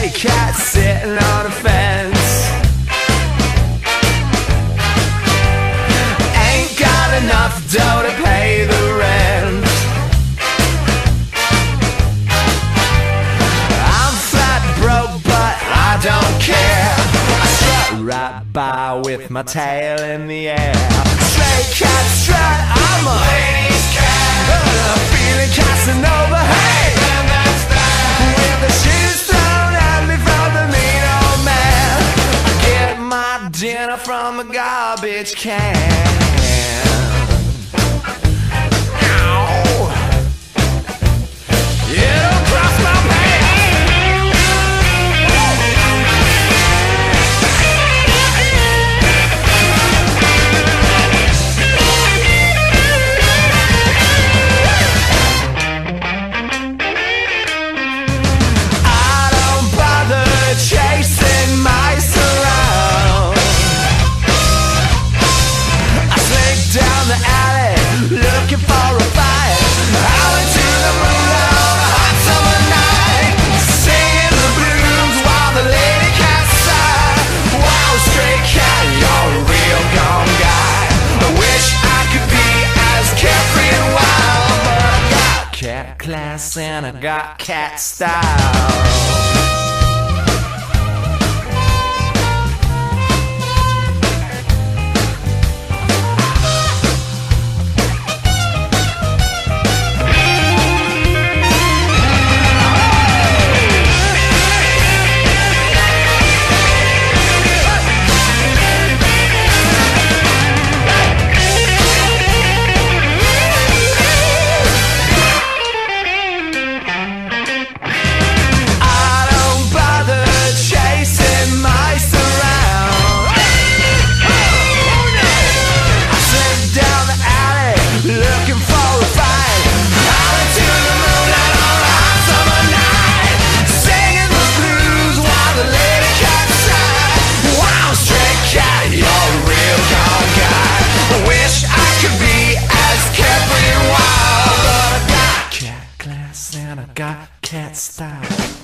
stray cat sitting on a fence. Ain't got enough dough to pay the rent. I'm flat broke, but I don't care. I strut right by with my tail in the air. Stray cat strut, I'm a ladies' cat. I'm feeling Casanova, hey! With the shoes thrown at me from the mean old man. I get my dinner from a garbage can. Chasing mice around. I slink down the alley looking for a fight. Out into the moonlight on a hot summer night, singing the blues while the lady cats sigh. Wow, stray cat, you're a real gone guy. I wish I could be as carefree and wild, but I got cat class and I got cat style. And I got cat style.